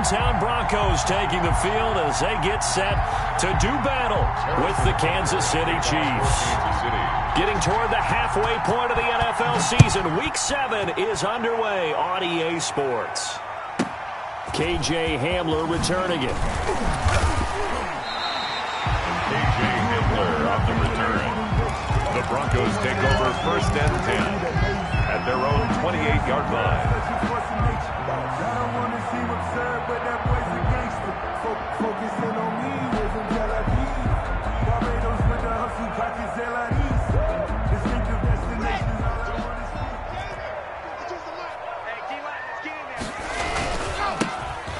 hometown Broncos taking the field as they get set to do battle with the Kansas City Chiefs. Getting toward the halfway point of the NFL season, Week 7 is underway on EA Sports. KJ Hamler returning it. KJ Hamler on the return. The Broncos take over 1st and 10 at their own 28-yard line.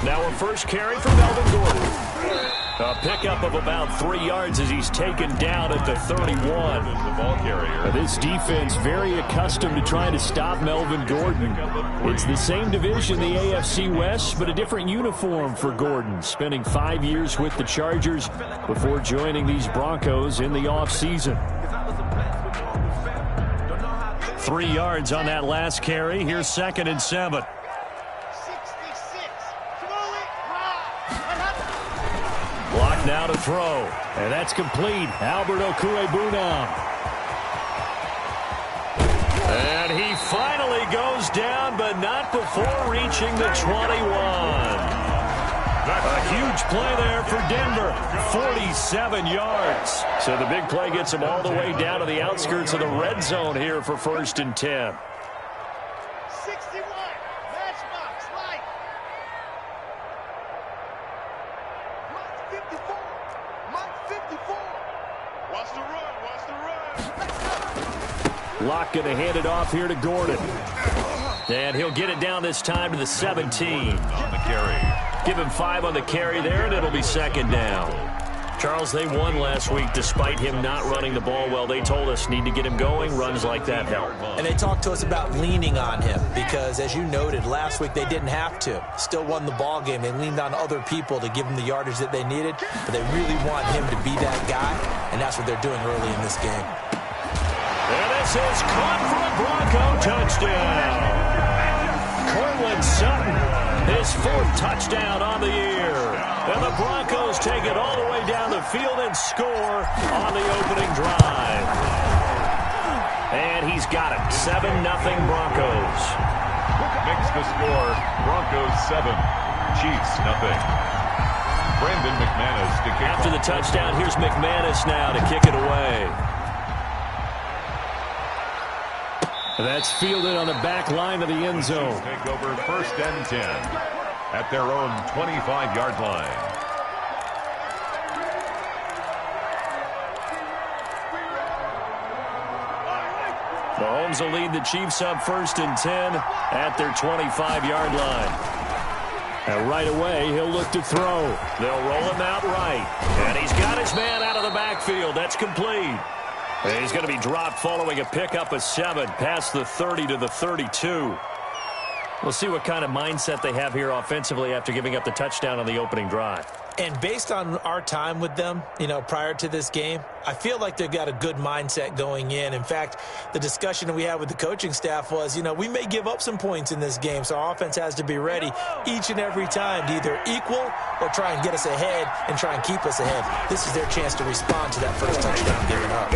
Now a first carry for Melvin Gordon. A pickup of about 3 yards as he's taken down at the 31. The ball carrier. This defense very accustomed to trying to stop Melvin Gordon. It's the same division, the AFC West, but a different uniform for Gordon, spending 5 years with the Chargers before joining these Broncos in the offseason. 3 yards on that last carry. Here's 2nd and 7. Block now to throw. And that's complete. Albert Okwuegbunam. And he finally goes down, but not before reaching the 21. A huge play there for Denver. 47 yards. So the big play gets him all the way down to the outskirts of the red zone here for 1st and 10. 61. Matchbox right. 54. Mike 54. Watch the run. Watch the run. Locke going to hand it off here to Gordon. And he'll get it down this time to the 17. On the carry. Give him 5 on the carry there, and it'll be 2nd down. Charles, they won last week despite him not running the ball well. They told us need to get him going. Runs like that help. And they talked to us about leaning on him because, as you noted, last week they didn't have to. Still won the ball game. They leaned on other people to give them the yardage that they needed, but they really want him to be that guy, and that's what they're doing early in this game. And this is caught for a Bronco touchdown. Cortland Sutton, his 4th touchdown on the year. And the Broncos take it all the way down the field and score on the opening drive. And he's got it. 7-0 Broncos. Makes the score. Broncos 7. Chiefs 0. Brandon McManus to kick After the touchdown, here's McManus now to kick it away. That's fielded on the back line of the end zone. Take over 1st and 10 at their own 25-yard line. Mahomes will lead the Chiefs up 1st and 10 at their 25-yard line. And right away, he'll look to throw. They'll roll him out right. And he's got his man out of the backfield. That's complete. And he's going to be dropped following a pickup of 7 past the 30 to the 32. We'll see what kind of mindset they have here offensively after giving up the touchdown on the opening drive. And based on our time with them, prior to this game, I feel like they've got a good mindset going in. In fact, the discussion we had with the coaching staff was, we may give up some points in this game, so our offense has to be ready each and every time to either equal or try and get us ahead and try and keep us ahead. This is their chance to respond to that first touchdown given up.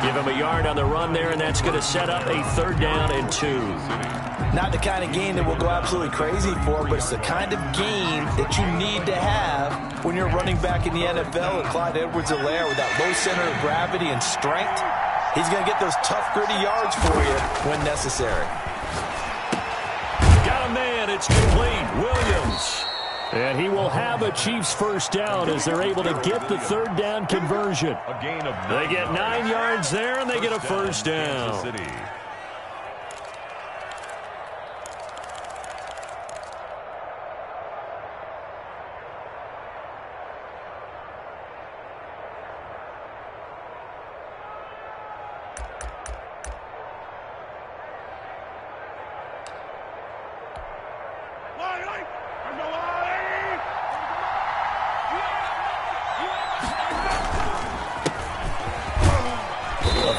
Give him a yard on the run there, and that's going to set up a 3rd down and 2. Not the kind of game that we'll go absolutely crazy for, but it's the kind of game that you need to have when you're running back in the NFL. And Clyde Edwards-Helaire with that low center of gravity and strength, he's going to get those tough, gritty yards for you when necessary. Got a man. It's complete. Williams. And he will have a Chiefs 1st down as they're able to get the 3rd down conversion. A gain of 9. They get 9 yards there, and they get a 1st down.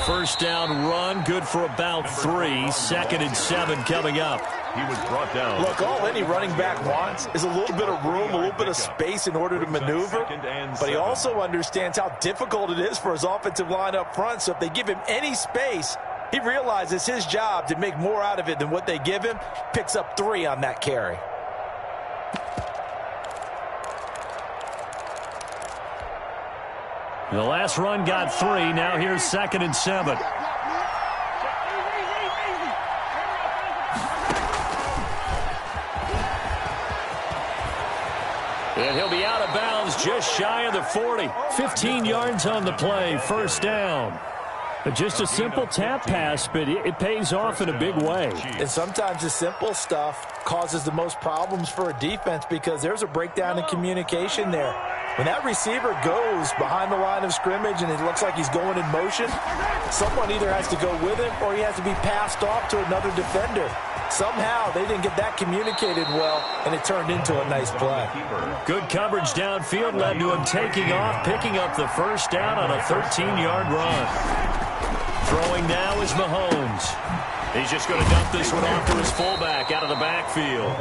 first down run, good for about 3. 2nd and 7 coming up. He was brought down. Look, all any running back wants is a little bit of room, a little bit of space in order to maneuver. But he also understands how difficult it is for his offensive line up front. So if they give him any space, he realizes his job to make more out of it than what they give him. Picks up 3 on that carry. The last run got 3. Now here's 2nd and 7. And he'll be out of bounds just shy of the 40. 15 yards on the play, first down. Just a simple tap pass, but it pays off in a big way. And sometimes the simple stuff causes the most problems for a defense because there's a breakdown in communication there. When that receiver goes behind the line of scrimmage and it looks like he's going in motion, someone either has to go with him or he has to be passed off to another defender. Somehow they didn't get that communicated well, and it turned into a nice play. Good coverage downfield led to him taking off, picking up the first down on a 13-yard run. Throwing now is Mahomes. He's just going to dump this one off to his fullback out of the backfield.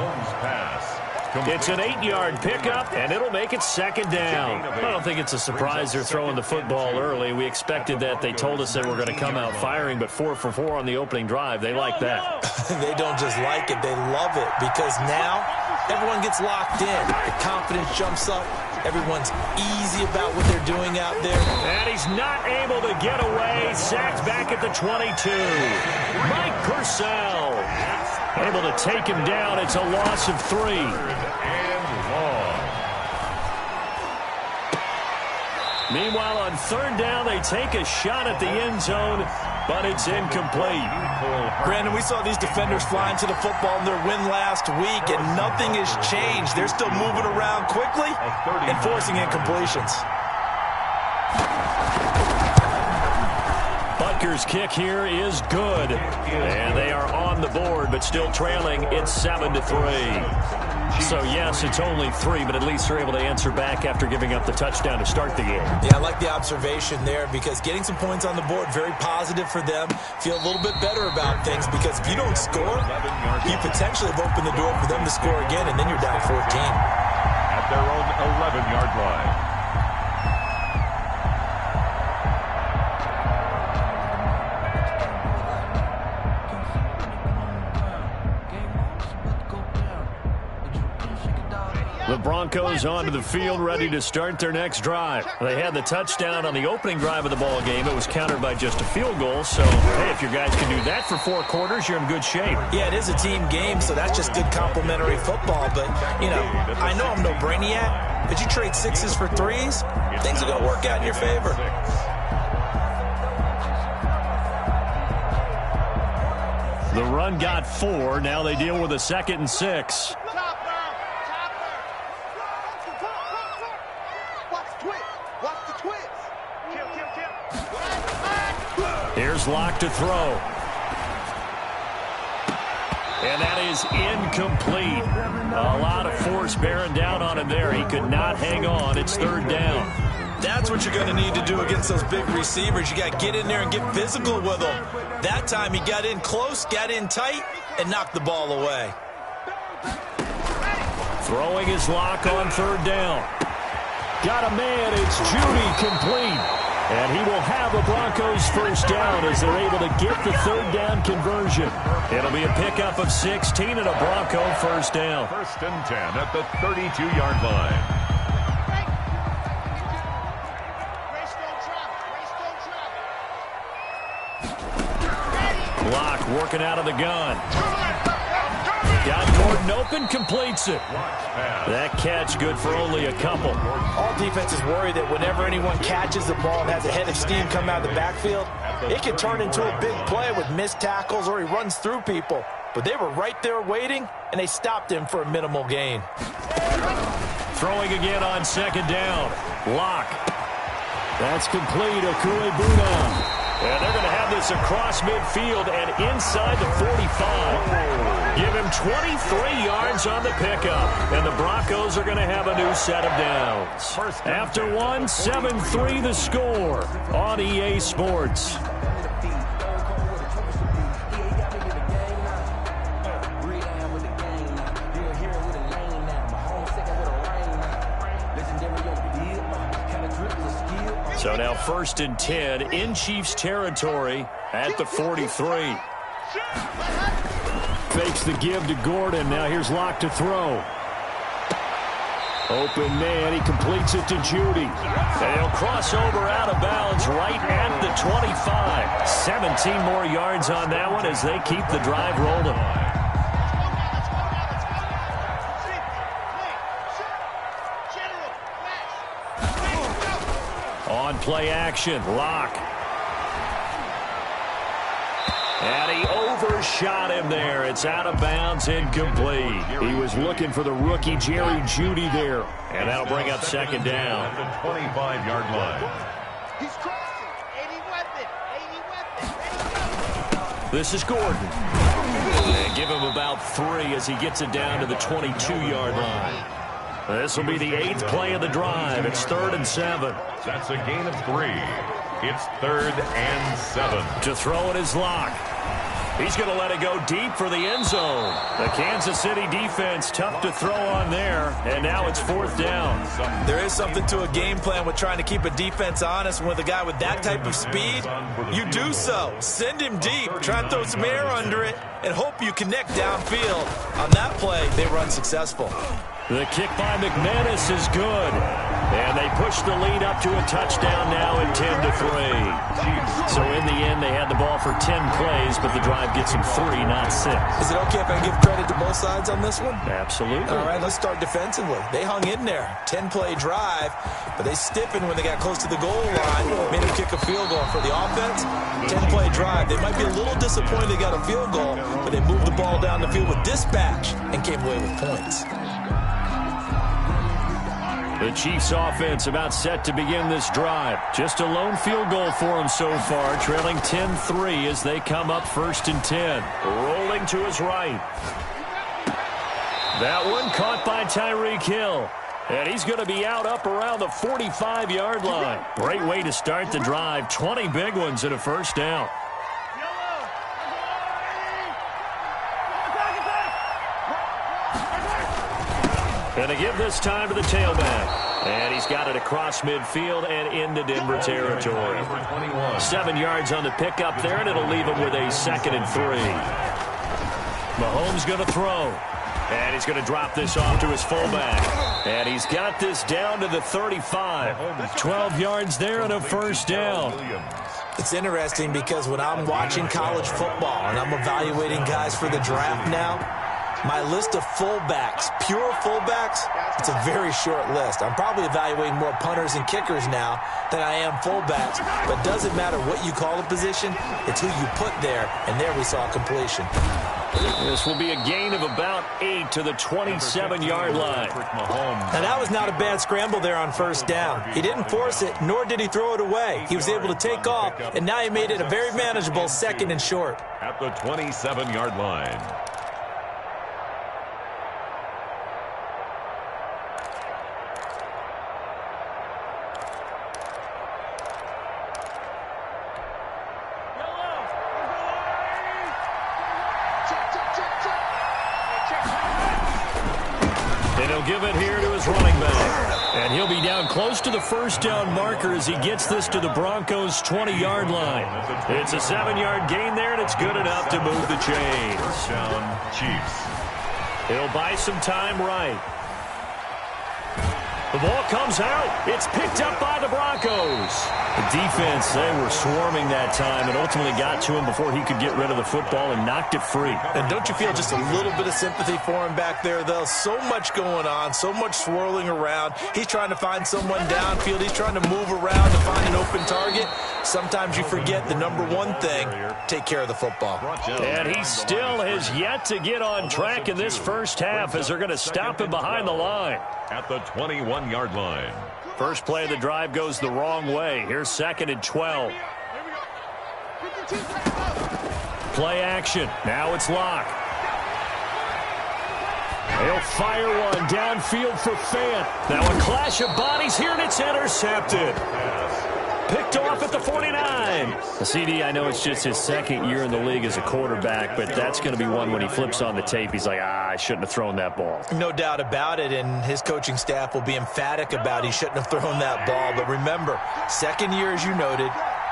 It's an 8-yard pickup, and it'll make it 2nd down. I don't think it's a surprise they're throwing the football early. We expected that. They told us they were going to come out firing, but 4 for 4 on the opening drive. They like that. They don't just like it. They love it because now everyone gets locked in. The confidence jumps up. Everyone's easy about what they're doing out there. And he's not able to get away. Sacked back at the 22. Mike Purcell able to take him down. It's a loss of 3. Meanwhile, on 3rd down, they take a shot at the end zone, but it's incomplete. Brandon, we saw these defenders flying to the football in their win last week, and nothing has changed. They're still moving around quickly and forcing incompletions. Butker's kick here is good. And they are on the board, but still trailing. It's 7-3. So, yes, it's only 3, but at least they're able to answer back after giving up the touchdown to start the game. Yeah, I like the observation there because getting some points on the board, very positive for them. Feel a little bit better about things because if you don't score, you potentially have opened the door for them to score again, and then you're down 14. At their own 11-yard line. The Broncos onto the field, ready to start their next drive. They had the touchdown on the opening drive of the ball game. It was countered by just a field goal. So, hey, if your guys can do that for 4 quarters, you're in good shape. Yeah, it is a team game, so that's just good complimentary football. But, you know, I know I'm no brainiac, but you trade 6s for 3s, things are going to work out in your favor. The run got 4. Now they deal with a 2nd and 6. Here's Locke to throw. And that is incomplete. A lot of force bearing down on him there. He could not hang on. It's 3rd down. That's what you're going to need to do against those big receivers. You got to get in there and get physical with them. That time he got in close, got in tight, and knocked the ball away. Throwing his Locke on 3rd down. Got a man. It's Judy complete. And he will have a Broncos first down as they're able to get the 3rd down conversion. It'll be a pickup of 16 and a Bronco first down. 1st and 10 at the 32-yard line. Locke working out of the gun. Got Gordon open, completes it. That catch good for only a couple. All defenses worry that whenever anyone catches the ball and has a head of steam come out of the backfield, it can turn into a big play with missed tackles or he runs through people. But they were right there waiting, and they stopped him for a minimal gain. Throwing again on 2nd down. Locke. That's complete. Okuegbuna. And they're going to have this across midfield and inside the 45. Give him 23 yards on the pickup. And the Broncos are going to have a new set of downs. After one, 7-3 the score on EA Sports. So now 1st and 10 in Chiefs territory at the 43. Fakes the give to Gordon. Now here's Locke to throw. Open man. He completes it to Judy. And he'll cross over out of bounds right at the 25. 17 more yards on that one as they keep the drive rolling. On play action, Locke. And he overshot him there. It's out of bounds, incomplete. He was looking for the rookie Jerry Jeudy there. And that'll bring up 2nd down. At the 25-yard line. He's crossing. 80 weapon. This is Gordon. And give him about 3 as he gets it down to the 22-yard line. This will be the 8th play of the drive. It's 3rd and 7. That's a gain of 3. It's 3rd and 7. To throw it is Locke. He's going to let it go deep for the end zone. The Kansas City defense tough to throw on there, and now it's 4th down. There is something to a game plan with trying to keep a defense honest. With a guy with that type of speed, you do so. Send him deep, try and throw some air under it, and hope you connect downfield. On that play, they were unsuccessful. The kick by McManus is good. And they push the lead up to a touchdown now at 10-3. So in the end, they had the ball for 10 plays, but the drive gets them 3, not 6. Is it okay if I give credit to both sides on this one? Absolutely. All right, let's start defensively. They hung in there. 10-play drive, but they stiffened when they got close to the goal line, made them kick a field goal. For the offense, 10-play drive. They might be a little disappointed they got a field goal, but they moved the ball down the field with dispatch and came away with points. The Chiefs offense about set to begin this drive. Just a lone field goal for them so far, trailing 10-3 as they come up 1st and 10. Rolling to his right. That one caught by Tyreek Hill. And he's going to be out up around the 45-yard line. Great way to start the drive. 20 big ones and a 1st down. And to give this time to the tailback. And he's got it across midfield and into Denver territory. 7 yards on the pickup there, and it'll leave him with a 2nd and 3. Mahomes going to throw. And he's going to drop this off to his fullback. And he's got this down to the 35. 12 yards there and a 1st down. It's interesting because when I'm watching college football and I'm evaluating guys for the draft now, my list of fullbacks, pure fullbacks, it's a very short list. I'm probably evaluating more punters and kickers now than I am fullbacks. But it doesn't matter what you call the position, it's who you put there. And there we saw completion. This will be a gain of about 8 to the 27-yard line. Now, that was not a bad scramble there on 1st down. He didn't force it, nor did he throw it away. He was able to take off, and now he made it a very manageable 2nd and short. At the 27-yard line. Give it here to his running back. And he'll be down close to the 1st down marker as he gets this to the Broncos' 20-yard line. It's a 7-yard gain there, and it's good enough to move the chains. First down, Chiefs. He'll buy some time right. The ball comes out. It's picked up by the Broncos. The defense, they were swarming that time and ultimately got to him before he could get rid of the football and knocked it free. And don't you feel just a little bit of sympathy for him back there, though? So much going on, so much swirling around. He's trying to find someone downfield. He's trying to move around to find an open target. Sometimes you forget the number one thing, take care of the football. And he still has yet to get on track in this 1st half as they're going to stop him behind the line. At the 21-yard line. First play of the drive goes the wrong way. Here's 2nd and 12. Play action. Now it's Locke. He'll fire one downfield for Fant. Now a clash of bodies here, and it's intercepted. Picked off at the 49. The CD, I know it's just his second year in the league as a quarterback, but that's going to be one when he flips on the tape. He's like, I shouldn't have thrown that ball. No doubt about it, and his coaching staff will be emphatic about he shouldn't have thrown that ball. But remember, second year, as you noted,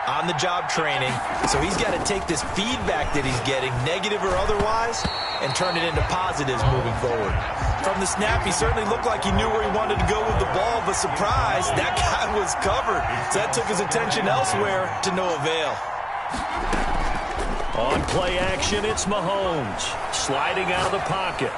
on-the-job training. So he's got to take this feedback that he's getting, negative or otherwise, and turn it into positives moving forward. From the snap, he certainly looked like he knew where he wanted to go with the ball, but surprise, that guy was covered. So that took his attention elsewhere to no avail. On play action, it's Mahomes sliding out of the pocket.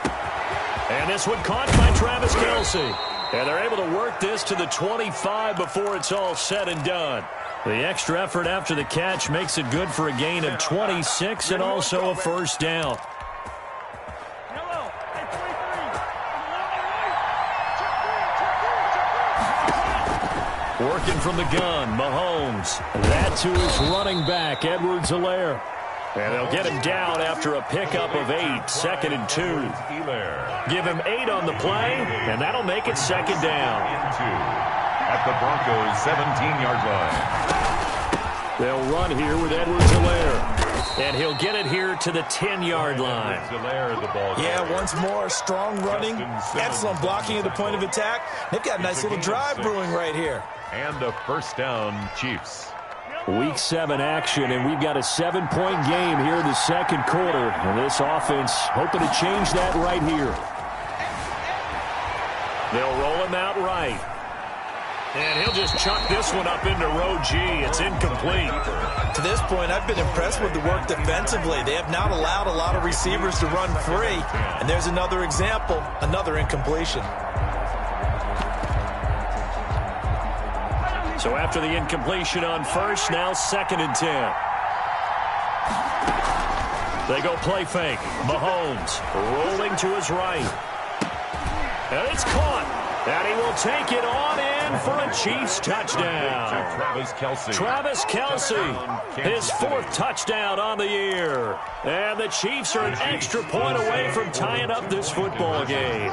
And this one caught by Travis Kelce. And they're able to work this to the 25 before it's all said and done. The extra effort after the catch makes it good for a gain of 26 and also a first down. Working from the gun, Mahomes. That to his running back, Edwards-Helaire. And they'll get him down after a pickup of 8, 2nd and 2. Give him 8 on the play, and that'll make it second down. At the Broncos' 17-yard line. They'll run here with Edwards-Helaire. And he'll get it here to the 10-yard line. Yeah, once more, strong running, excellent blocking at the point of attack. They've got a nice little drive brewing right here. And a first down, Chiefs. Week 7 action, and we've got a 7-point game here in the second quarter. And this offense hoping to change that right here. They'll roll him out right. And he'll just chuck this one up into row G. It's incomplete. To this point, I've been impressed with the work defensively. They have not allowed a lot of receivers to run free. And there's another example, another incompletion. So after the incompletion on first, now 2nd and 10. They go play fake. Mahomes rolling to his right. And it's caught. And he will take it on in for a Chiefs touchdown. Travis Kelce, his 4th touchdown on the year. And the Chiefs are an extra point away from tying up this football game.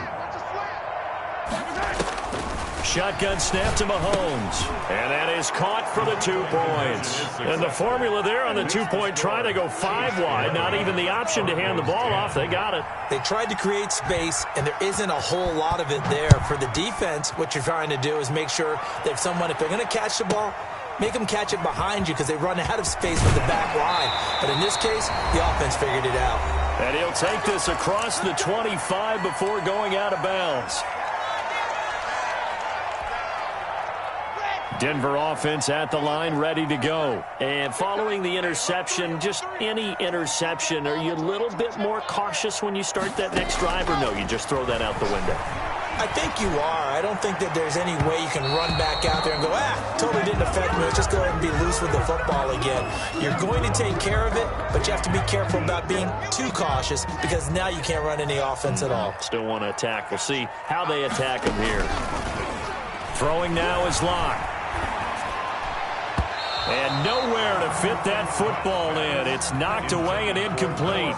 Shotgun snap to Mahomes. And that is caught for the 2 points. And the formula there on the 2-point try, they go 5 wide. Not even the option to hand the ball off. They got it. They tried to create space, and there isn't a whole lot of it there. For the defense, what you're trying to do is make sure that if they're going to catch the ball, make them catch it behind you because they run out of space with the back line. But in this case, the offense figured it out. And he'll take this across the 25 before going out of bounds. Denver offense at the line, ready to go. And following the interception, just any interception, are you a little bit more cautious when you start that next drive, or no, you just throw that out the window? I think you are. I don't think that there's any way you can run back out there and go, totally didn't affect me. Let's just go ahead and be loose with the football again. You're going to take care of it, but you have to be careful about being too cautious because now you can't run any offense at all. Still want to attack. We'll see how they attack him here. Throwing now is Locke. And nowhere to fit that football in. It's knocked away and incomplete.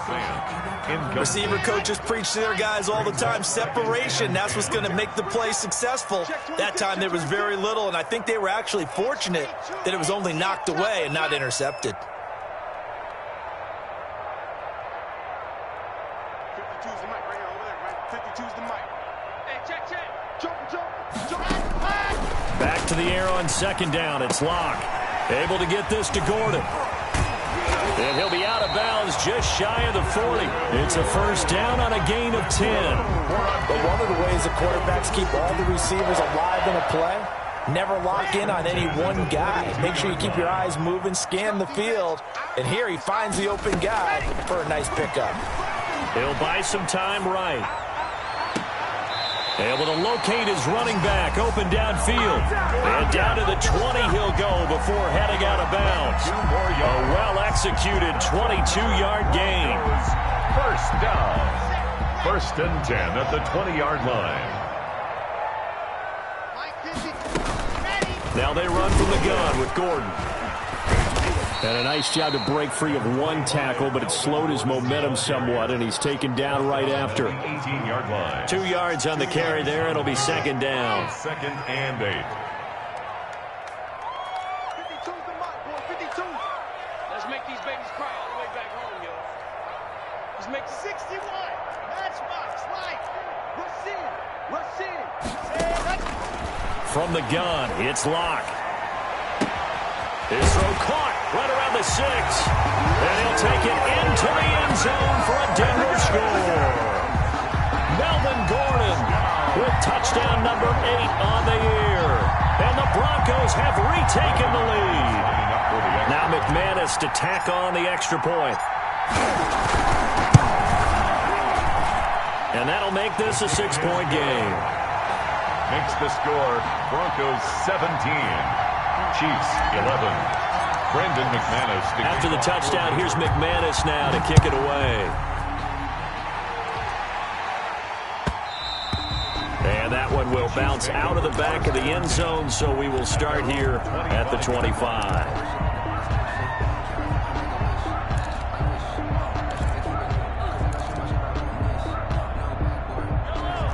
Receiver coaches preach to their guys all the time. Separation, that's what's going to make the play successful. That time there was very little, and I think they were actually fortunate that it was only knocked away and not intercepted. 52's the mic right here, over there, right? 52's the mic. Hey, check. Jump. Back to the air on 2nd down. It's Locke. Able to get this to Gordon. And he'll be out of bounds just shy of the 40. It's a first down on a gain of 10. But one of the ways the quarterbacks keep all the receivers alive in a play, never lock in on any one guy. Make sure you keep your eyes moving, scan the field. And here he finds the open guy for a nice pickup. He'll buy some time right. Able to locate his running back, open downfield. And down to the 20 he'll go before heading out of bounds. A well-executed 22-yard gain. First down. 1st and 10 at the 20-yard line. Now they run from the gun with Gordon. And a nice job to break free of one tackle, but it slowed his momentum somewhat, and he's taken down right after. 18-yard line. 2 yards on the carry there. It'll be 2nd down. 2nd and 8. From the gun, it's Locke. His throw caught right around the 6. And he'll take it into the end zone for a Denver score. Melvin Gordon with touchdown number 8 on the year. And the Broncos have retaken the lead. Now McManus to tack on the extra point. And that'll make this a 6-point game. Makes the score Broncos 17. Chiefs 11. Brendan McManus. After the touchdown, here's McManus now to kick it away. And that one will bounce out of the back of the end zone, so we will start here at the 25.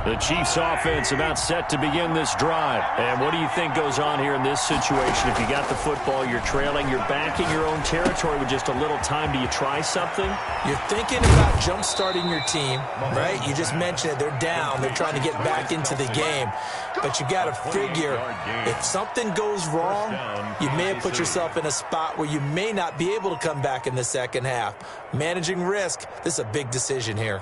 The Chiefs offense about set to begin this drive. And what do you think goes on here in this situation? If you got the football, you're trailing, you're back in your own territory with just a little time. Do you try something? You're thinking about jump-starting your team, right? You just mentioned it. They're down. They're trying to get back into the game. But you got to figure, if something goes wrong, you may have put yourself in a spot where you may not be able to come back in the second half. Managing risk, this is a big decision here.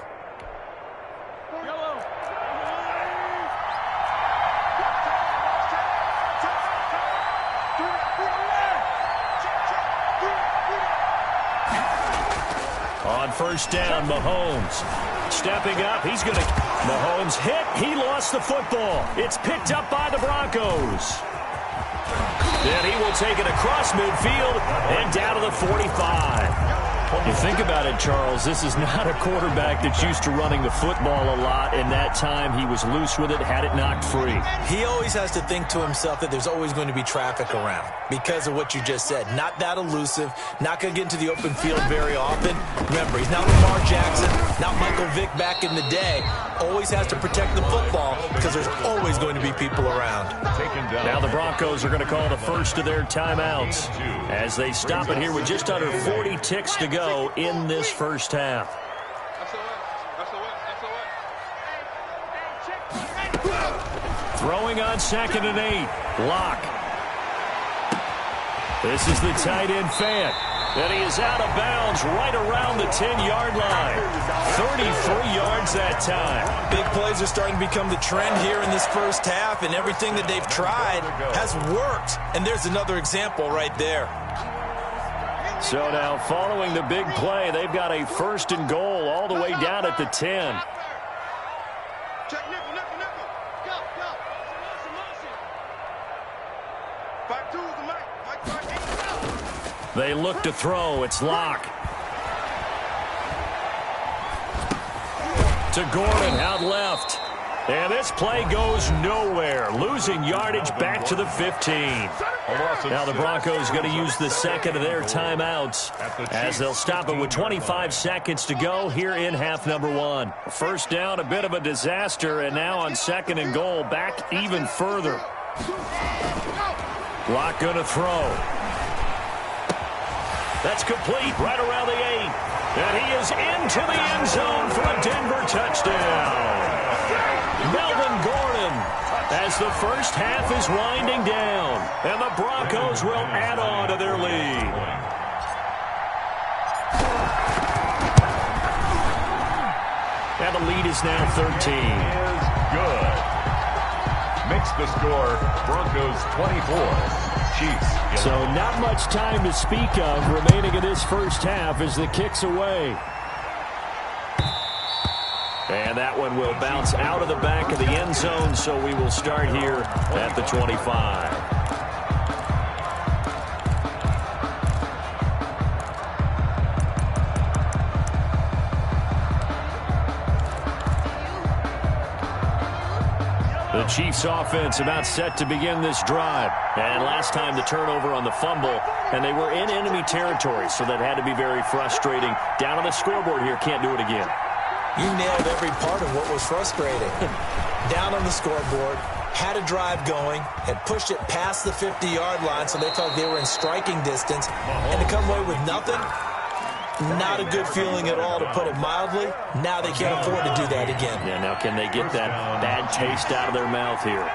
On first down, Mahomes stepping up. He's going to... Mahomes hit. He lost the football. It's picked up by the Broncos. Then he will take it across midfield and down to the 45. You think about it, Charles, this is not a quarterback that's used to running the football a lot. In that time, he was loose with it, had it knocked free. He always has to think to himself that there's always going to be traffic around because of what you just said. Not that elusive, not going to get into the open field very often. Remember, he's not Lamar Jackson, not Michael Vick back in the day. Always has to protect the football because there's always going to be people around. Now the Broncos are going to call the first of their timeouts as they stop it here with just under 40 ticks to go in this first half. Throwing on 2nd and 8. Locke. This is the tight end Fant. And he is out of bounds right around the 10-yard line. 33 yards that time. Big plays are starting to become the trend here in this first half, and everything that they've tried has worked. And there's another example right there. So now following the big play, they've got a 1st and goal all the way down at the 10. Check nickel, nickel, nickel. Go, go. Motion. 5-2 the mic. Mike 5-8. They look to throw. It's Locke. To Gordon out left. And this play goes nowhere. Losing yardage back to the 15. Now the Broncos going to use the second of their timeouts as they'll stop it with 25 seconds to go here in half number 1. First down, a bit of a disaster, and now on 2nd and goal, back even further. Locke going to throw. That's complete right around the 8. And he is into the end zone for a Denver touchdown. Melvin Gordon as the first half is winding down. And the Broncos will add on to their lead. And the lead is now 13. Is good. Makes the score Broncos 24. Chiefs. So not much time to speak of remaining in this first half as the kick's away. And that one will bounce out of the back of the end zone, so we will start here at the 25. The Chiefs offense about set to begin this drive. And last time the turnover on the fumble, and they were in enemy territory, so that had to be very frustrating. Down on the scoreboard here, can't do it again. You nailed every part of what was frustrating. Down on the scoreboard, had a drive going, had pushed it past the 50-yard line, so they felt they were in striking distance, and to come away with nothing, Not a good feeling at all, to put it mildly. Now they can't afford to do that again. Yeah, now can they get that bad taste out of their mouth here?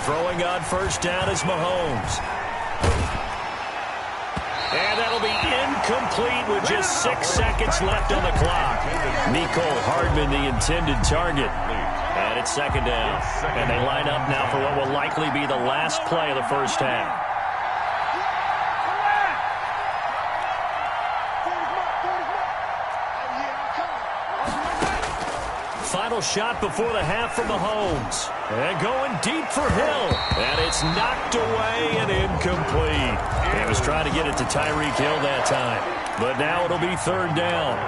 Throwing on first down is Mahomes. And that'll be incomplete with just 6 seconds left on the clock. Mccl Hardman, the intended target. And it's second down. And they line up now for what will likely be the last play of the first half. Final shot before the half from Mahomes. And going deep for Hill. And it's knocked away and incomplete. He was trying to get it to Tyreek Hill that time. But now it'll be third down.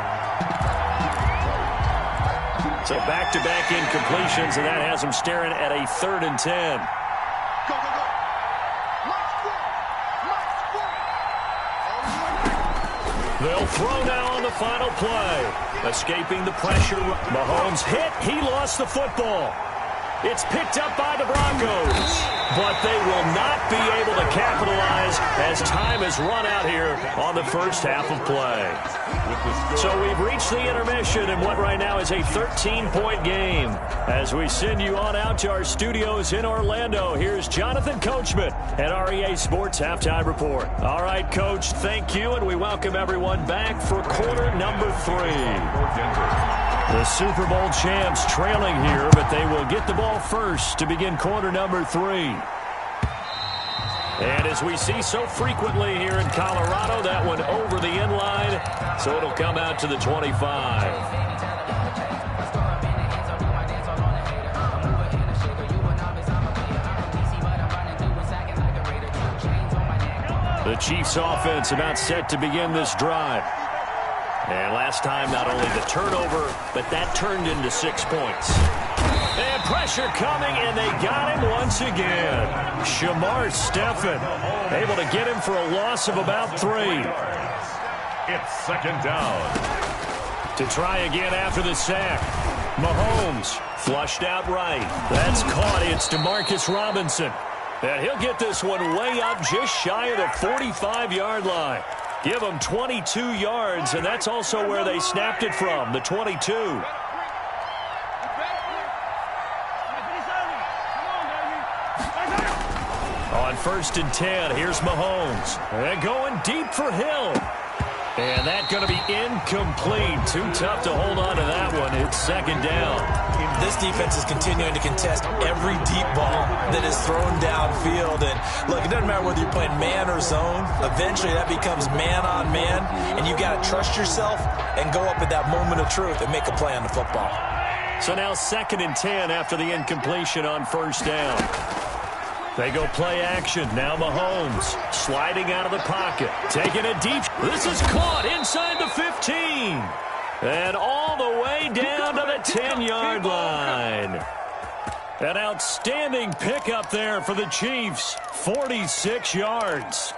So back-to-back incompletions, and that has them staring at a 3rd and 10. Go, go, go. They'll throw now on the final play. Escaping the pressure. Mahomes hit. He lost the football. It's picked up by the Broncos. But they will not be able to capitalize as time has run out here on the first half of play. So we've reached the intermission in what right now is a 13-point game. As we send you on out to our studios in Orlando, here's Jonathan Coachman at REA Sports Halftime Report. All right, Coach, thank you, and we welcome everyone back for quarter number 3. The Super Bowl champs trailing here, but they will get the ball first to begin quarter number 3. And as we see so frequently here in Colorado, that one over the end line, so it'll come out to the 25. The Chiefs offense about set to begin this drive. And last time, not only the turnover, but that turned into 6 points. And pressure coming, and they got him once again. Shamar Stephen able to get him for a loss of about 3. It's second down. To try again after the sack. Mahomes flushed out right. That's caught. It's Demarcus Robinson. And he'll get this one way up just shy of the 45-yard line. Give them 22 yards, and that's also where they snapped it from, the 22. On 1st and 10, here's Mahomes. And going deep for Hill. And that's going to be incomplete. Too tough to hold on to that one. It's second down. This defense is continuing to contest every deep ball that is thrown downfield. And look, it doesn't matter whether you're playing man or zone. Eventually that becomes man on man. And you got to trust yourself and go up at that moment of truth and make a play on the football. So now 2nd and 10 after the incompletion on 1st down. They go play action. Now Mahomes sliding out of the pocket. Taking it deep. This is caught inside the 15. And all the way down to the 10-yard line. An outstanding pickup there for the Chiefs. 46 yards.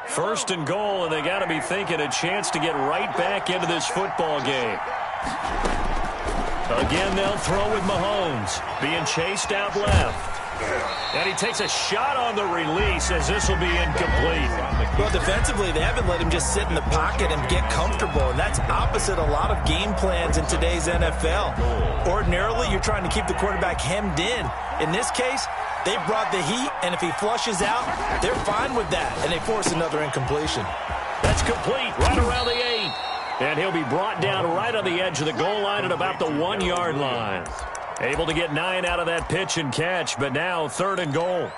1st and goal, and they got to be thinking a chance to get right back into this football game. Again, they'll throw with Mahomes. Being chased out left. And he takes a shot on the release as this will be incomplete. Well, defensively, they haven't let him just sit in the pocket and get comfortable, and that's opposite a lot of game plans in today's NFL. Ordinarily, you're trying to keep the quarterback hemmed in. In this case, they brought the heat, and if he flushes out, they're fine with that, and they force another incompletion. That's complete, right around the 8. And he'll be brought down right on the edge of the goal line at about the 1-yard line. Able to get 9 out of that pitch and catch, but now 3rd and goal.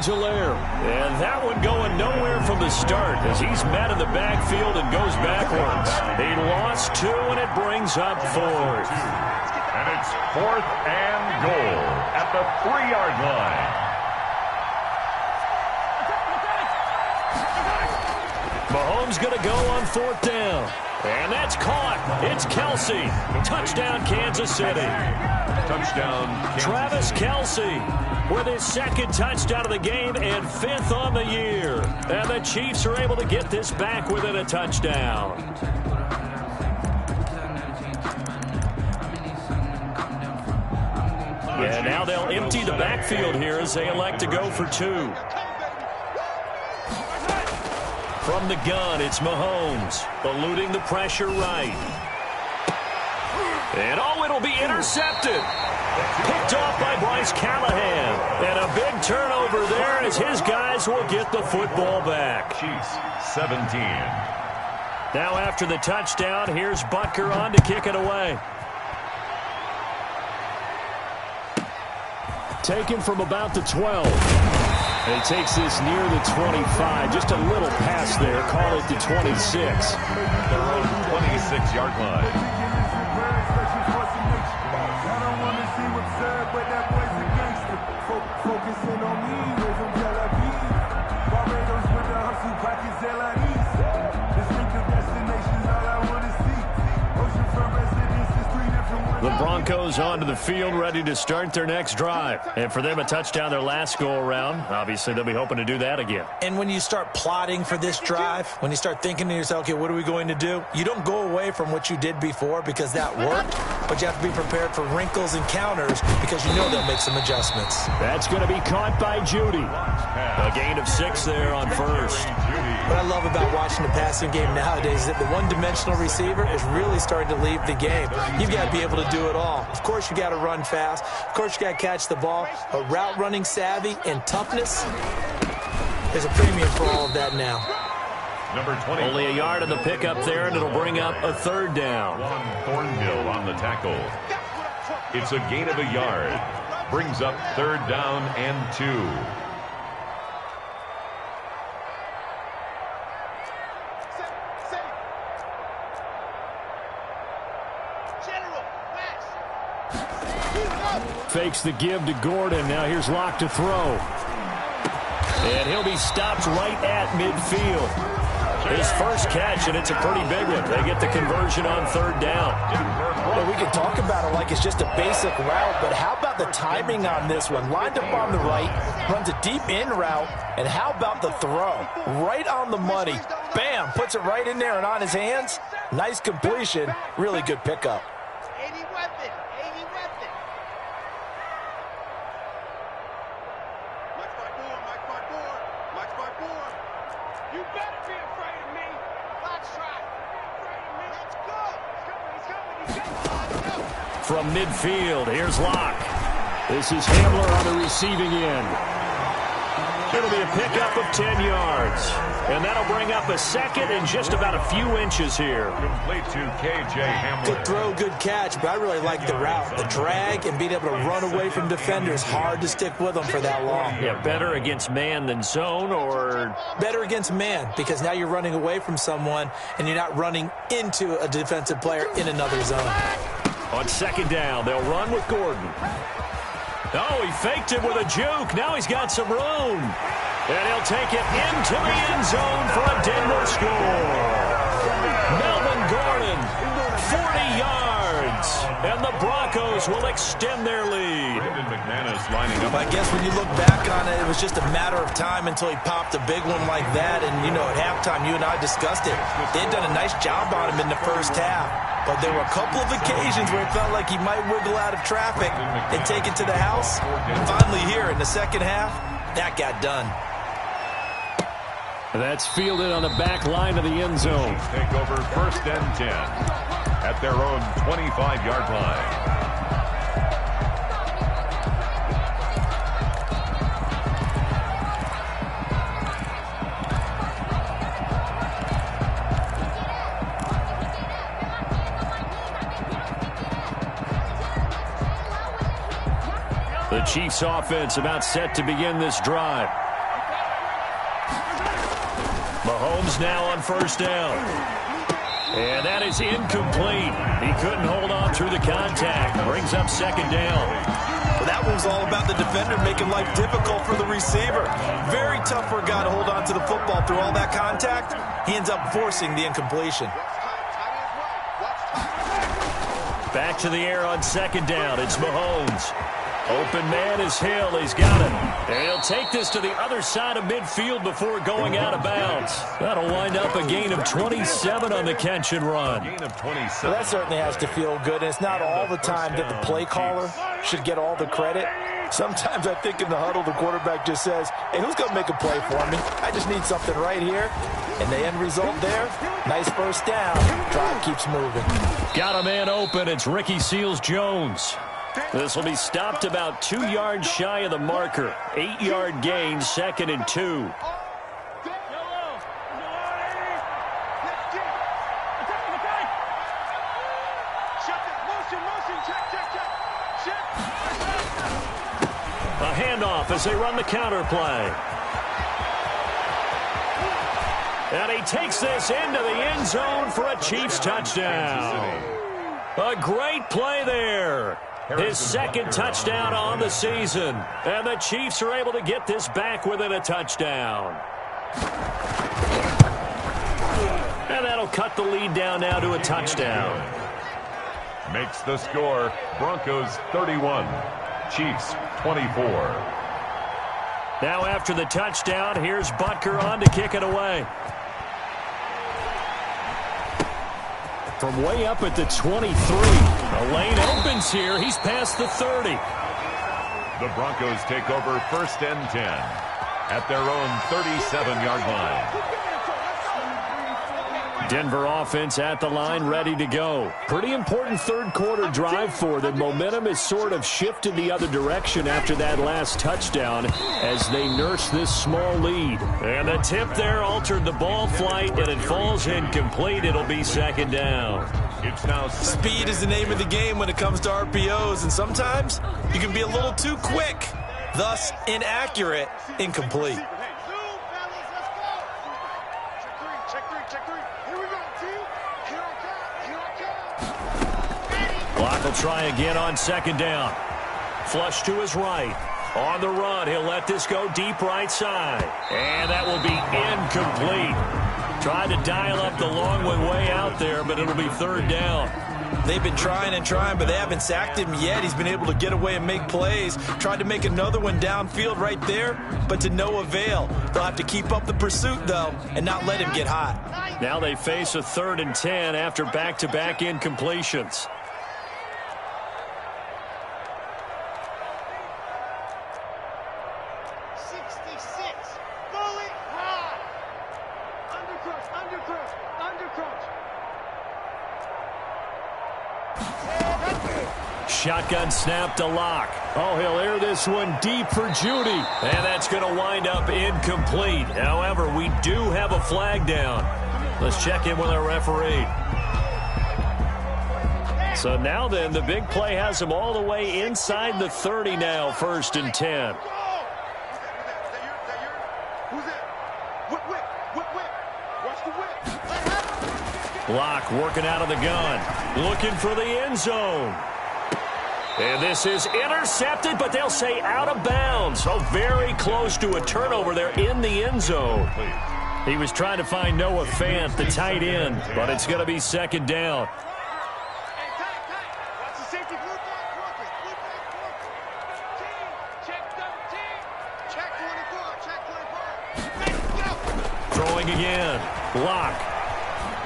And that one going nowhere from the start as he's met in the backfield and goes backwards. He lost 2, and it brings up 4th. And it's 4th and goal at the 3-yard line. Mahomes going to go on 4th down. And that's caught. It's Kelsey. Touchdown, Kansas City. Touchdown, Travis Kelsey with his 2nd touchdown of the game and 5th on the year. And the Chiefs are able to get this back within a touchdown. And now they'll empty the backfield here as they elect to go for 2. From the gun, it's Mahomes, eluding the pressure right. And it'll be intercepted. Picked off by Bryce Callahan. And a big turnover there as his guys will get the football back. Chiefs 17. Now after the touchdown, here's Butker on to kick it away. Taken from about the 12. And he takes this near the 25. Just a little pass there. Call it the 26. Their own 26-yard line. The Broncos onto the field, ready to start their next drive. And for them, a touchdown their last go-around. Obviously, they'll be hoping to do that again. And when you start plotting for this drive, when you start thinking to yourself, okay, what are we going to do? You don't go away from what you did before because that worked, but you have to be prepared for wrinkles and counters because you know they'll make some adjustments. That's going to be caught by Judy. A gain of 6 there on 1st. What I love about watching the passing game nowadays is that the one-dimensional receiver is really starting to leave the game. You've got to be able to do it all. Of course, you got to run fast. Of course, you got to catch the ball. But route running savvy and toughness, there's a premium for all of that now. Number 20. Only a yard on the pickup there, and it'll bring up a 3rd down. Thornhill on the tackle. It's a gain of a yard. Brings up 3rd down and 2. Fakes the give to Gordon. Now here's Locke to throw. And he'll be stopped right at midfield. His first catch, and it's a pretty big one. They get the conversion on 3rd down. Well, we can talk about it like it's just a basic route, but how about the timing on this one? Lined up on the right, runs a deep in route, and how about the throw? Right on the money. Bam! Puts it right in there and on his hands. Nice completion. Really good pickup. From midfield, here's Locke. This is Hamler on the receiving end. It'll be a pickup of 10 yards. And that'll bring up a 2nd and just about a few inches here. Complete to K.J. Hamler. Good throw, good catch, but I really like the route. The drag and being able to run away from defenders. Hard to stick with them for that long. Yeah, better against man than zone, or better against man, because now you're running away from someone and you're not running into a defensive player in another zone. On 2nd down, they'll run with Gordon. Oh, he faked it with a juke. Now he's got some room. And he'll take it into the end zone for a Denver score. Melvin Gordon, 40 yards. And the Broncos will extend their lead. McManus lining up. I guess when you look back on it, it was just a matter of time until he popped a big one like that. And, you know, at halftime, you and I discussed it. They had done a nice job on him in the first half. But there were a couple of occasions where it felt like he might wiggle out of traffic and take it to the house. And finally here in the second half, that got done. That's fielded on the back line of the end zone. Take over 1st and 10 at their own 25-yard line. The Chiefs offense about set to begin this drive. Mahomes now on 1st down. And that is incomplete. He couldn't hold on through the contact. Brings up 2nd down. Well, that one's all about the defender making life difficult for the receiver. Very tough for a guy to hold on to the football through all that contact. He ends up forcing the incompletion. Back to the air on second down. It's Mahomes. Open man is Hill. He's got it. And he'll take this to the other side of midfield before going out of bounds. That'll wind up a gain of 27 on the catch and run. Gain of 27. Well, that certainly has to feel good. And it's not all the time that the play caller should get all the credit. Sometimes I think in the huddle, the quarterback just says, hey, who's going to make a play for me? I just need something right here. And the end result there, nice first down. Drive keeps moving. Got a man open. It's Ricky Seals-Jones. This will be stopped about 2 yards shy of the marker. 8-yard gain, 2nd and 2. A handoff as they run the counter play. And he takes this into the end zone for a Chiefs touchdown. A great play there. His 2nd touchdown on the season. And the Chiefs are able to get this back within a touchdown. And that'll cut the lead down now to a touchdown. Makes the score Broncos 31, Chiefs 24. Now after the touchdown, here's Butker on to kick it away. From way up at the 23. The lane opens here. He's past the 30. The Broncos take over 1st and 10 at their own 37-yard line. Denver offense at the line, ready to go. Pretty important third-quarter drive for them. Momentum has sort of shifted the other direction after that last touchdown as they nurse this small lead. And the tip there altered the ball flight, and it falls incomplete. It'll be 2nd down. It's now Speed is the name of the game when it comes to RPOs, and sometimes you can be a little too quick, thus inaccurate, incomplete. Clock will try again on 2nd down. Flush to his right. On the run, he'll let this go deep right side. And that will be incomplete. Tried to dial up the long one way out there, but it'll be 3rd down. They've been trying and trying, but they haven't sacked him yet. He's been able to get away and make plays. Tried to make another one downfield right there, but to no avail. They'll have to keep up the pursuit, though, and not let him get hot. Now they face a 3rd and 10 after back-to-back incompletions. Shotgun snap to Locke. Oh, he'll air this one deep for Judy. And that's going to wind up incomplete. However, we do have a flag down. Let's check in with our referee. So now then, the big play has him all the way inside the 30 now, 1st and 10. Locke working out of the gun. Looking for the end zone. And this is intercepted, but they'll say out of bounds. So very close to a turnover there in the end zone. He was trying to find Noah Fant, the tight end, but it's going to be 2nd down. Throwing again. Locke.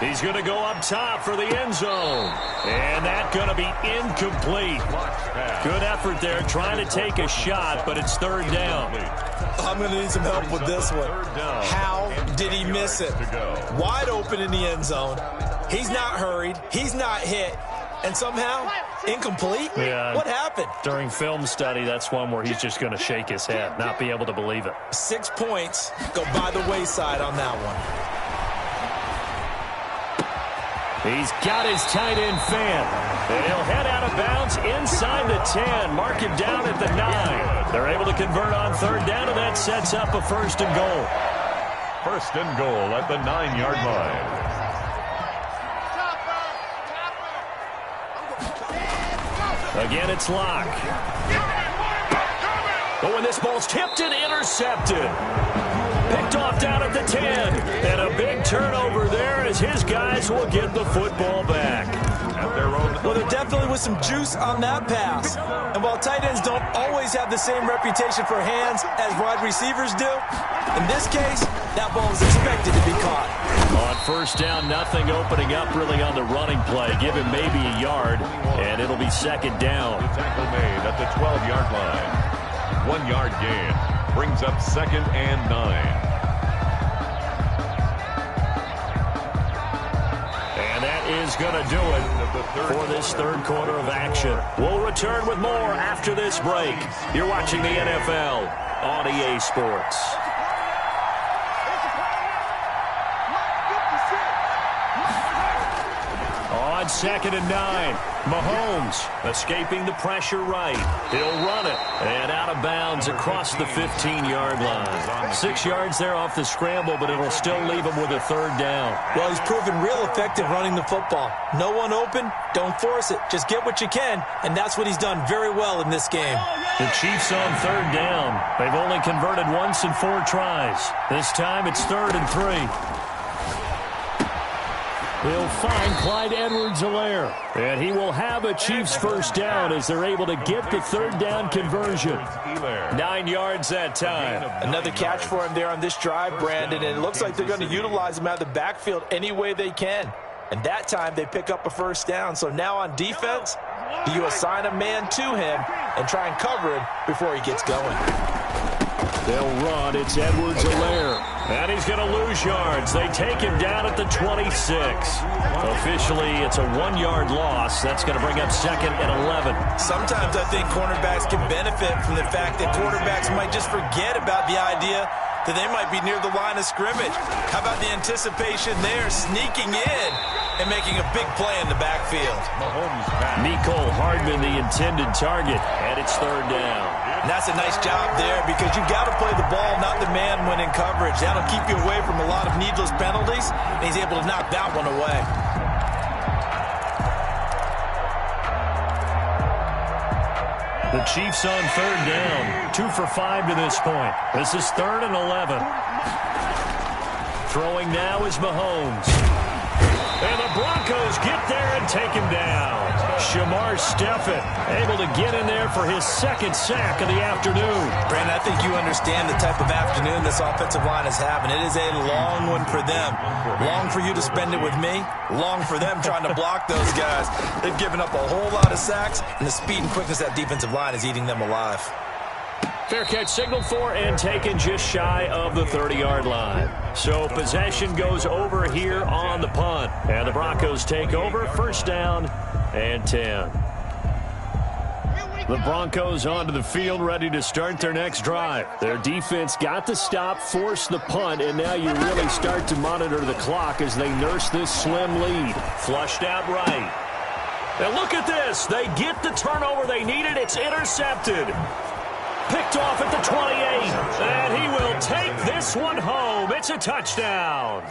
He's going to go up top for the end zone. And that's going to be incomplete. Good effort there trying to take a shot, but it's 3rd down. I'm going to need some help with this one. How did he miss it? Wide open in the end zone. He's not hurried. He's not hit. And somehow, incomplete? Yeah. What happened? During film study, that's one where he's just going to shake his head, not be able to believe it. 6 points go by the wayside on that one. He's got his tight end Fant. And he'll head out of bounds inside the 10. Mark him down at the 9. They're able to convert on 3rd down, and that sets up a 1st and goal. 1st and goal at the 9-yard line. Again, it's Locke. Oh, and this ball's tipped and intercepted. Picked off down at the 10. And a big turnover there as his guys will get the football back. Well, there definitely was some juice on that pass. And while tight ends don't always have the same reputation for hands as wide receivers do, in this case, that ball was expected to be caught. On first down, nothing opening up really on the running play. Give him maybe a yard, and it'll be second down. The tackle made at the 12-yard line. 1 yard gain brings up 2nd and 9. And that is going to do it for this third quarter of action. We'll return with more after this break. You're watching the NFL on EA Sports. On 2nd and 9, Mahomes escaping the pressure right. He'll run it and out of bounds across the 15-yard line. 6 yards there off the scramble, but it'll still leave him with a third down. Well, he's proven real effective running the football. No one open, don't force it. Just get what you can, and that's what he's done very well in this game. The Chiefs on third down. They've only converted once in 4 tries. This time it's 3rd and 3. He'll find Clyde Edwards-Helaire, and he will have a Chiefs first down as they're able to get the third down conversion. 9 yards that time. Another catch for him there on this drive, Brandon, and it looks like they're going to utilize him out of the backfield any way they can. And that time they pick up a first down. So now on defense, you assign a man to him and try and cover him before he gets going. They'll run. It's Edwards-Helaire. And he's going to lose yards. They take him down at the 26. Officially, it's a 1-yard loss. That's going to bring up 2nd and 11. Sometimes I think cornerbacks can benefit from the fact that quarterbacks might just forget about the idea that they might be near the line of scrimmage. How about the anticipation there, sneaking in and making a big play in the backfield? Mccl Hardman, the intended target, and it's 3rd down. And that's a nice job there because you've got to play the ball, not the man when in coverage. That'll keep you away from a lot of needless penalties, and he's able to knock that one away. The Chiefs on third down. 2 for 5 to this point. This is 3rd and 11. Throwing now is Mahomes. And the Broncos get there and take him down. Shamar Stephen able to get in there for his 2nd sack of the afternoon. Brandon, I think you understand the type of afternoon this offensive line is having. It is a long one for them. Long for you to spend it with me. Long for them trying to block those guys. They've given up a whole lot of sacks, and the speed and quickness of that defensive line is eating them alive. Fair catch signaled for and taken just shy of the 30-yard line. So possession goes over here on the punt. And the Broncos take over, first down and 10. The Broncos onto the field, ready to start their next drive. Their defense got the stop, forced the punt, and now you really start to monitor the clock as they nurse this slim lead. Flushed out right. And look at this. They get the turnover they needed. It's intercepted. Picked off at the 28, and he will take this one home. It's a touchdown.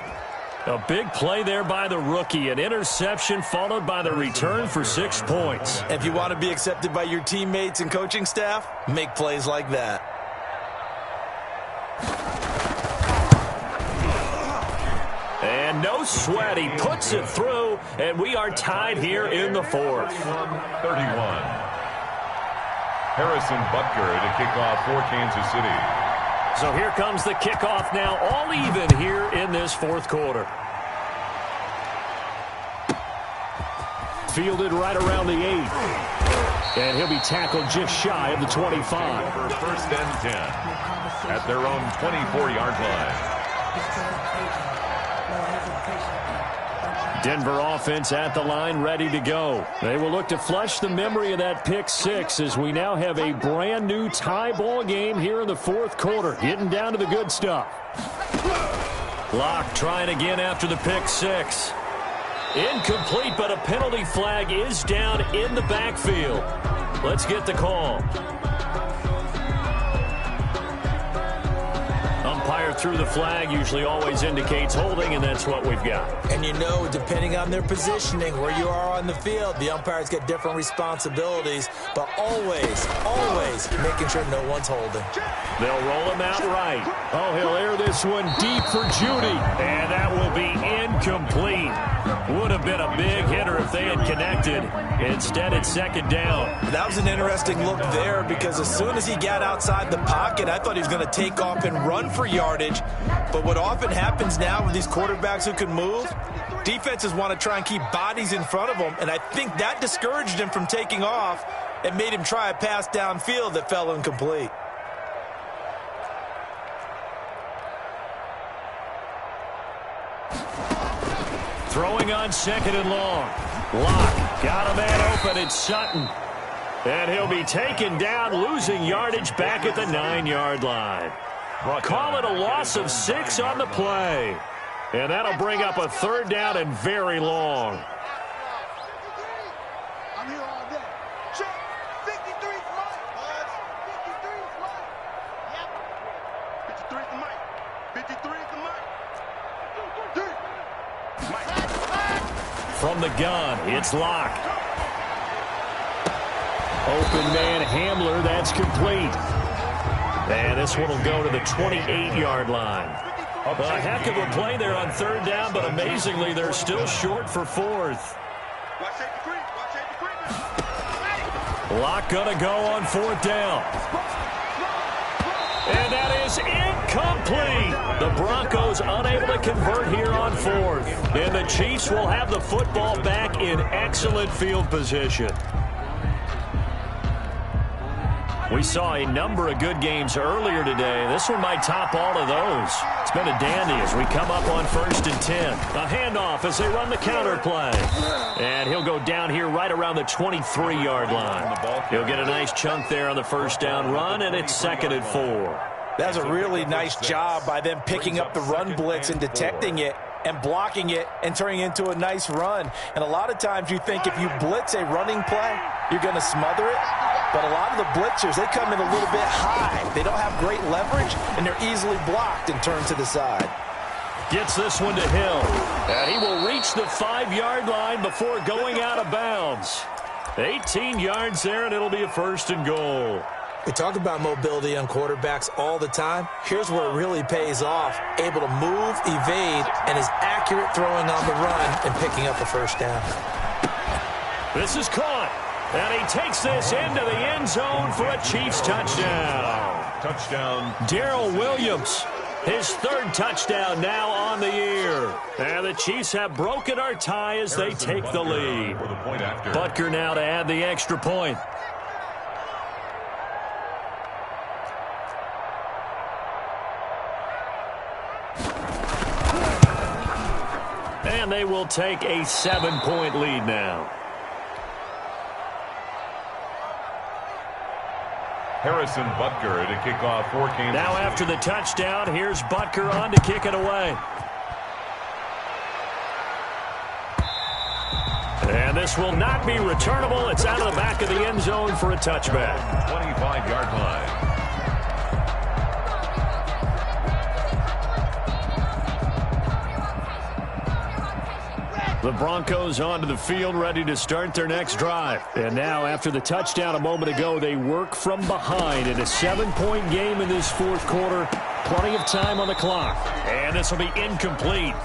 A big play there by the rookie. An interception followed by the return for 6 points. If you want to be accepted by your teammates and coaching staff, make plays like that. And no sweat. He puts it through, and we are tied here in the 4th. 31. Harrison Butker to kick off for Kansas City. So here comes the kickoff now, all even here in this 4th quarter. Fielded right around the 8. And he'll be tackled just shy of the 25. For 1st and 10 at their own 24-yard line. Denver offense at the line, ready to go. They will look to flush the memory of that pick 6 as we now have a brand new tie ball game here in the 4th quarter. Getting down to the good stuff. Locke trying again after the pick 6. Incomplete, but a penalty flag is down in the backfield. Let's get the call. Umpire threw through the flag usually always indicates holding, and that's what we've got. And you know, depending on their positioning, where you are on the field, the umpires get different responsibilities, but always, always making sure no one's holding. They'll roll him out right. Oh, he'll air this one deep for Judy, and that will be incomplete. Would have been a big hitter if they had connected. Instead, it's second down. That was an interesting look there, because as soon as he got outside the pocket, I thought he was going to take off and run for yardage. But what often happens now with these quarterbacks who can move, defenses want to try and keep bodies in front of them, and I think that discouraged him from taking off and made him try a pass downfield that fell incomplete. Throwing on second and long. Locke got a man open. It's Sutton. And he'll be taken down, losing yardage back at the 9-yard line. Call it a loss of 6 on the play. And that'll bring up a third down and very long. I'm here all day. Check. 53 is Mike. 53 is Mike. Yep. 53 is the Mike. 53 is the Mike. Mike. From the gun, it's Locke. Open man Hamler, that's complete. And this one will go to the 28-yard line. A heck of a play there on third down, but amazingly, they're still short for fourth. Locke gonna go on fourth down. And that is incomplete. The Broncos unable to convert here on fourth. And the Chiefs will have the football back in excellent field position. We saw a number of good games earlier today. This one might top all of those. It's been a dandy as we come up on 1st and 10. A handoff as they run the counter play. And he'll go down here right around the 23-yard line. He'll get a nice chunk there on the first down run, and it's 2nd and 4. That's a really nice job by them picking up the run blitz and detecting it and blocking it and turning it into a nice run. And a lot of times you think if you blitz a running play, you're going to smother it. But a lot of the blitzers, they come in a little bit high. They don't have great leverage, and they're easily blocked and turned to the side. Gets this one to Hill. And he will reach the 5-yard line before going out of bounds. 18 yards there, and it'll be a 1st and goal. We talk about mobility on quarterbacks all the time. Here's where it really pays off. Able to move, evade, and is accurate throwing on the run and picking up a first down. This is caught. And he takes this into the end zone for a Chiefs touchdown. Touchdown. Darrell Williams, his 3rd touchdown now on the year. And the Chiefs have broken our tie as they take the lead. Butker now to add the extra point. And they will take a 7-point lead now. Harrison Butker to kick off for Kansas Now City. after the touchdown, here's Butker on to kick it away. And this will not be returnable. It's out of the back of the end zone for a touchback. 25-yard line. The Broncos onto the field, ready to start their next drive. And now, after the touchdown a moment ago, they work from behind in a 7-point game in this 4th quarter. Plenty of time on the clock. And this will be incomplete.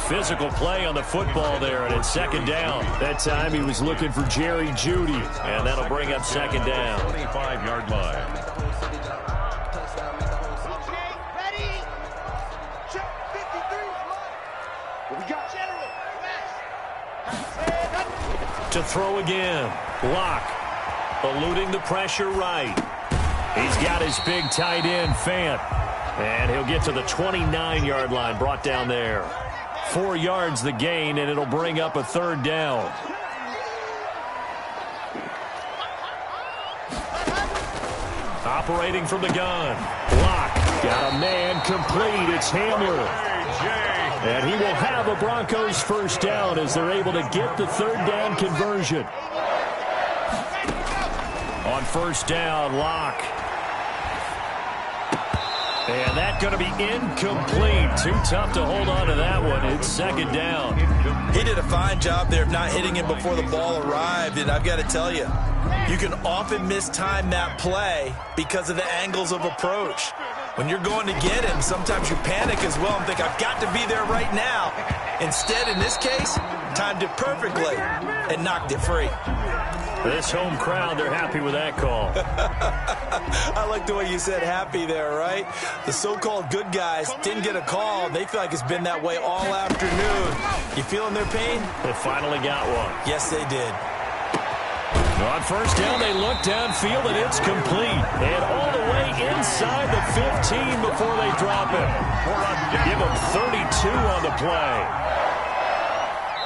Physical play on the football there, and it's 2nd down. That time he was looking for Jerry Jeudy, and that'll bring up 2nd down. 25-yard line. To throw again. Locke eluding the pressure right. He's got his big tight end, Fant. And he'll get to the 29-yard line, brought down there. 4 yards the gain, and it'll bring up a 3rd down. Operating from the gun. Locke got a man complete. It's Hamler. And he will have a Broncos 1st down as they're able to get the 3rd down conversion. On 1st down, Locke. And that's going to be incomplete. Too tough to hold on to that one. It's second down. He did a fine job there of not hitting him before the ball arrived. And I've got to tell you, you can often mistime that play because of the angles of approach. When you're going to get him, sometimes you panic as well and think, I've got to be there right now. Instead, in this case, timed it perfectly and knocked it free. This home crowd, they're happy with that call. I like the way you said happy there, right? The so-called good guys didn't get a call. They feel like it's been that way all afternoon. You feeling their pain? They finally got one. Yes, they did. On first down, they look downfield, and it's complete. And all the way inside the 15 before they drop it. Give them 32 on the play.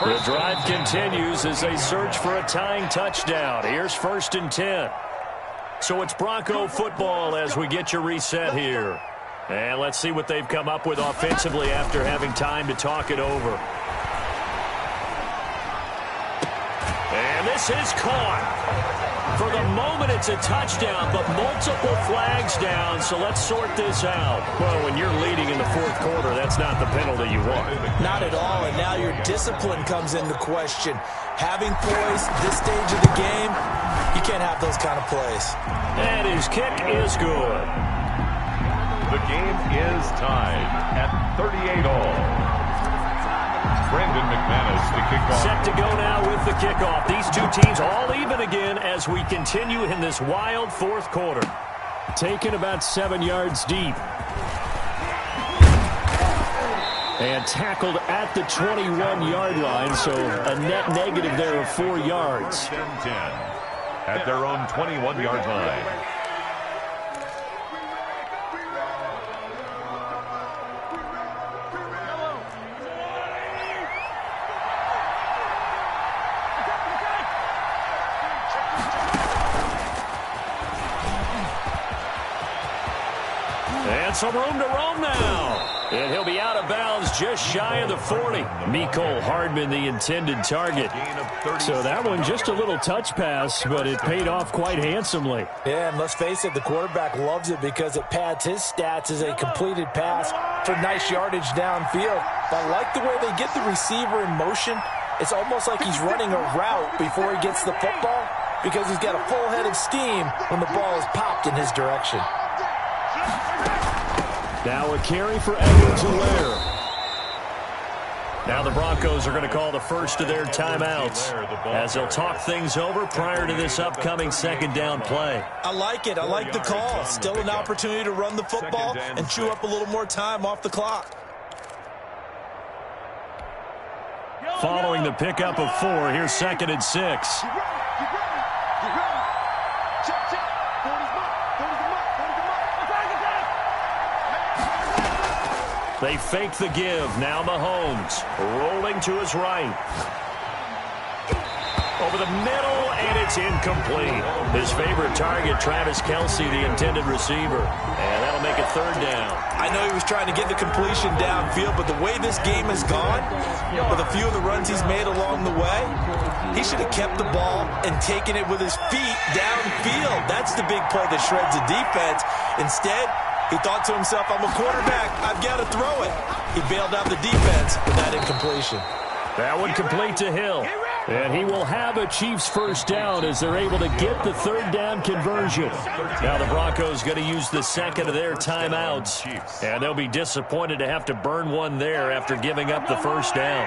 The drive continues as they search for a tying touchdown. Here's 1st and 10. So it's Bronco football as we get your reset here. And let's see what they've come up with offensively after having time to talk it over. And this is caught. For the moment, it's a touchdown, but multiple flags down, so let's sort this out. Well, when you're leading in the fourth quarter, that's not the penalty you want. Not at all, and now your discipline comes into question. Having poise this stage of the game, you can't have those kind of plays. And his kick is good. The game is tied at 38 all. Brendan McManus to kick off. Set to go now with the kickoff. These two teams all even again as we continue in this wild fourth quarter. Taken about 7 yards deep. And tackled at the 21-yard line, so a net negative there of 4 yards. 10-10 at their own 21-yard line. And some room to roam now. And he'll be out of bounds just shy of the 40. Mccl Hardman, the intended target. So that one just a little touch pass, but it paid off quite handsomely. Yeah, and let's face it, the quarterback loves it because it pads his stats as a completed pass for nice yardage downfield. But I like the way they get the receiver in motion. It's almost like he's running a route before he gets the football because he's got a full head of steam when the ball is popped in his direction. Now a carry for Edwards-Helaire. Now the Broncos are going to call the first of their timeouts as they'll talk things over prior to this upcoming second down play. I like it. I like the call. Still an opportunity to run the football and chew up a little more time off the clock. Following the pickup of 4, here's 2nd and 6. They fake the give. Now Mahomes rolling to his right. Over the middle, and it's incomplete. His favorite target, Travis Kelce, the intended receiver. And that'll make it 3rd down. I know he was trying to get the completion downfield, but the way this game has gone, with a few of the runs he's made along the way, he should have kept the ball and taken it with his feet downfield. That's the big play that shreds the defense. Instead, he thought to himself, I'm a quarterback, I've got to throw it. He bailed out the defense with that incompletion. That one complete to Hill. And he will have a Chiefs first down as they're able to get the 3rd down conversion. Now the Broncos going to use the second of their timeouts. And they'll be disappointed to have to burn one there after giving up the first down.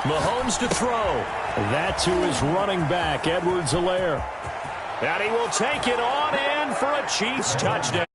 Mahomes to throw. That to his running back, Edwards-Helaire. And he will take it on in for a Chiefs touchdown.